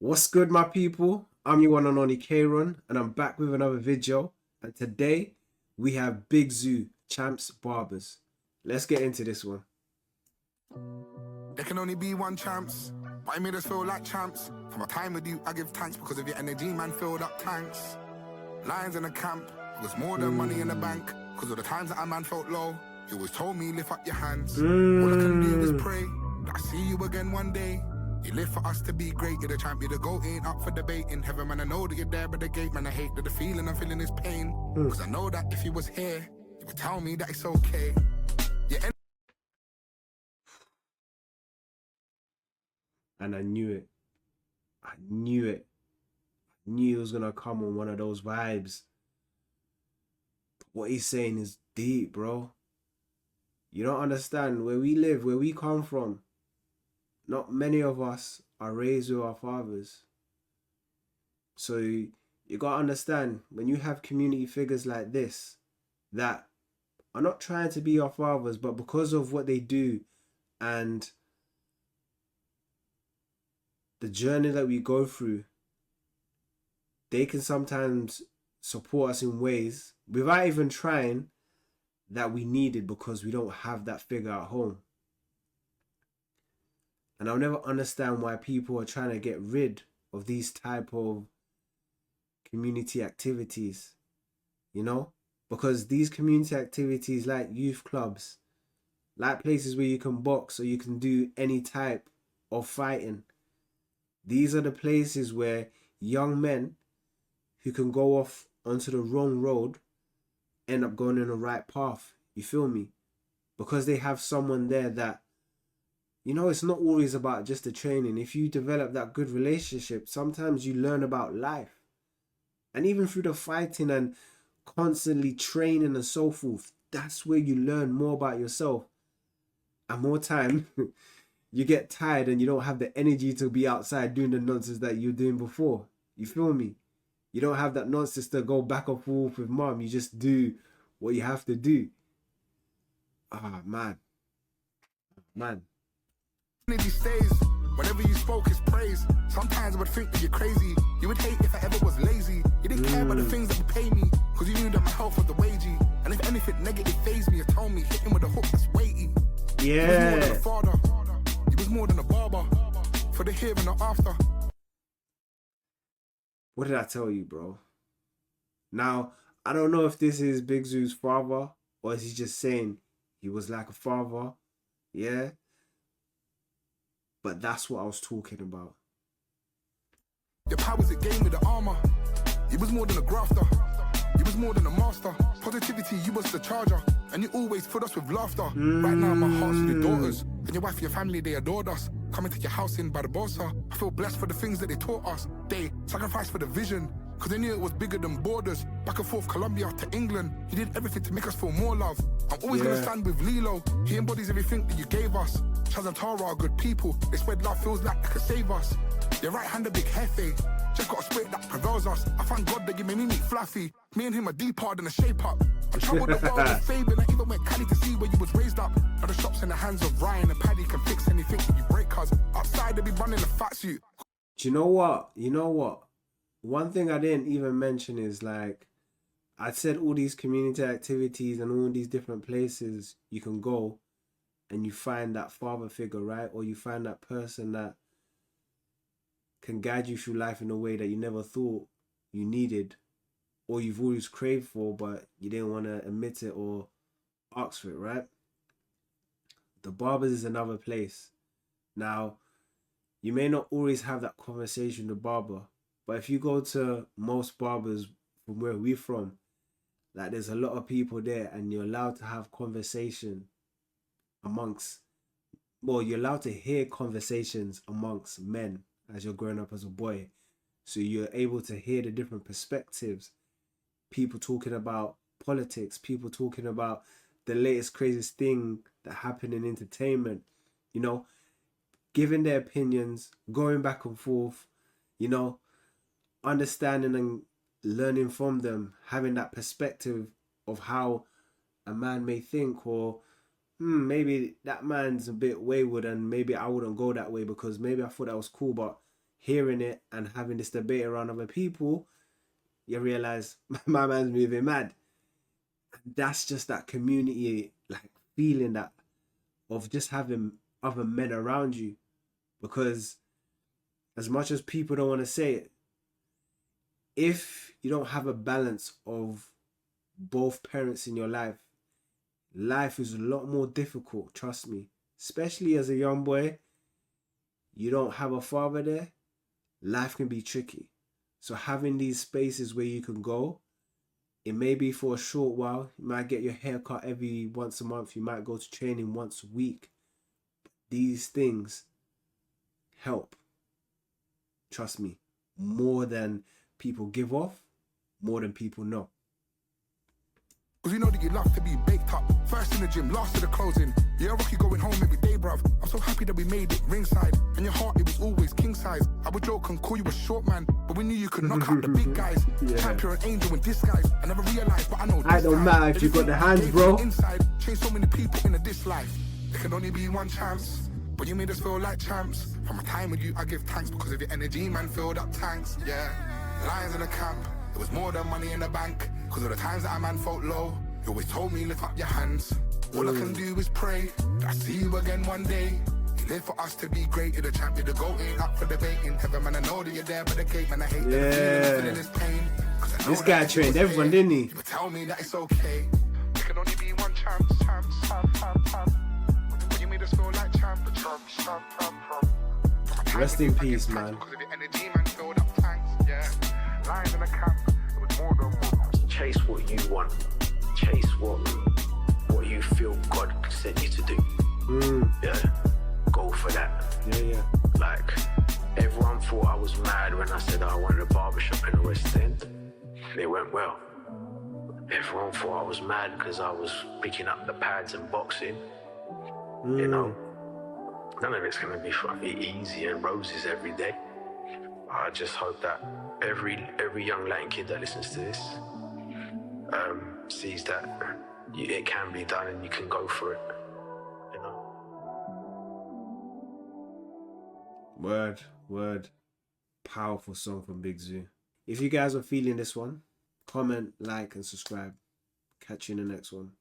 What's good, my people? I'm your one and only Kron, and I'm back with another video. And today we have Big ZUU, Champs Barbers. Let's get into this one. There can only be one chance, but it made us feel like champs. For my time with you, I give thanks because of your energy, man, filled up tanks. Lions in the camp, it was more than money in the bank. Because of the times that a man felt low, you always told me, lift up your hands. All I can do is pray that I see you again one day. You live for us to be great, you're the champ, you're the GOAT, ain't up for debate. In heaven, man, I know that you're there by the gate, man, I hate that the feeling I'm feeling is pain. Because I know that if you was here, you would tell me that it's okay. And I knew it. I knew it. I knew it was going to come on one of those vibes. What he's saying is deep, bro. You don't understand where we live, where we come from. Not many of us are raised with our fathers. So you got to understand, when you have community figures like this that are not trying to be our fathers, but because of what they do and the journey that we go through, they can sometimes support us in ways without even trying that we needed because we don't have that figure at home. And I'll never understand why people are trying to get rid of these type of community activities, you know? Because these community activities like youth clubs, like places where you can box or you can do any type of fighting, these are the places where young men who can go off onto the wrong road end up going in the right path. You feel me? Because they have someone there that, you know, it's not always about just the training. If you develop that good relationship, sometimes you learn about life. And even through the fighting and constantly training and so forth, that's where you learn more about yourself. And more time, you get tired and you don't have the energy to be outside doing the nonsense that you were doing before. You feel me? You don't have that nonsense to go back and forth with mom. You just do what you have to do. Ah, man. Man. Energy stays. Whenever you spoke his praise, sometimes I would think that you're crazy. You would hate if I ever was lazy. You didn't care about the things that would pay me, because you knew that my health was the wagey. And if anything negative phased me, you told me, hit him with a hook that's weighty. Yeah. He was more than a father. He was more than a barber. For the here and the after. What did I tell you, bro? Now, I don't know if this is Big ZUU's father, or is he just saying he was like a father. Yeah. But that's what I was talking about. Your powers it gave me the armor. You was more than a grafter. You was more than a master. Positivity, you was the charger. And you always put us with laughter. Right now, my heart's with your daughters. And your wife and your family, they adored us. Coming to your house in Barbosa. I feel blessed for the things that they taught us. They sacrificed for the vision. Because they knew it was bigger than borders. Back and forth, Colombia to England. He did everything to make us feel more love. I'm always going to stand with Lilo. He embodies everything that you gave us. Chaz and Tara are good people. They spread love, feels like they could save us. Your right hand a big hefe. Just got a spirit that prevails us. I thank God that you made me meet Fluffy. Me and him are deeper than a shape up. I traveled the world with Fabian. I even went Cali to see where you was raised up. Now the shops in the hands of Ryan and Paddy can fix anything that you break, cuz outside they be running a fat suit. Do you know what? You know what? One thing I didn't even mention is, like, I said all these community activities and all these different places you can go and you find that father figure, right? Or you find that person that can guide you through life in a way that you never thought you needed, or you've always craved for, but you didn't want to admit it or ask for it, right? The barbers is another place. Now, you may not always have that conversation with the barber, but if you go to most barbers from where we're from, like, there's a lot of people there and you're allowed to have conversation amongst, well, you're allowed to hear conversations amongst men as you're growing up as a boy. So you're able to hear the different perspectives. People talking about politics, people talking about the latest craziest thing that happened in entertainment, you know, giving their opinions, going back and forth, you know, understanding and learning from them, having that perspective of how a man may think, or maybe that man's a bit wayward and maybe I wouldn't go that way because maybe I thought that was cool, but hearing it and having this debate around other people, you realize my man's moving mad. And that's just that community, like feeling that of just having other men around you. Because as much as people don't want to say it, if you don't have a balance of both parents in your life, life is a lot more difficult, trust me. Especially as a young boy, you don't have a father there, life can be tricky. So having these spaces where you can go, it may be for a short while. You might get your hair cut every once a month. You might go to training once a week. These things help. Trust me. More than people give off, more than people know. Cause we know that you love to be baked up. First in the gym, last to the closing. Yeah, Rocky going home every day, bruv. I'm so happy that we made it ringside. And your heart, it was always king size. I would joke and call you a short man, but we knew you could knock out the big guys. Yeah. Champion, an angel in disguise. I never realized, but I know I don't matter if you got the hands, bro. Inside, changed so many people in this life. There can only be one chance. But you made us feel like champs. From my time with you, I give thanks because of your energy, man, filled up tanks. Yeah, lions in the camp. There was more than money in the bank. Cause of the times that a man felt low, you always told me lift up your hands. All I can do is pray that I see you again one day. You live for us to be great. You're the champ, you're the goat, ain't up for debating. Heaven, man, I know that you're there for the cake, man. I hate that feeling this pain. This guy trained everyone, didn't he? You tell me that it's okay. There can only be one champ. You made us feel like champ. Rest in peace, man. Because of your energy, man, filled up tanks. Yeah, lions in the camp. It was more than one. Chase what you want. Chase what you feel God sent you to do. Yeah, go for that. Yeah. Like, everyone thought I was mad when I said I wanted a barbershop in the West End. It went well. Everyone thought I was mad because I was picking up the pads and boxing. You know, none of it's going to be easy and roses every day. I just hope that every young Latin kid that listens to this sees that it can be done and you can go for it, you know. Word. Powerful song from Big ZUU. If you guys are feeling this one, comment, like, and subscribe. Catch you in the next one.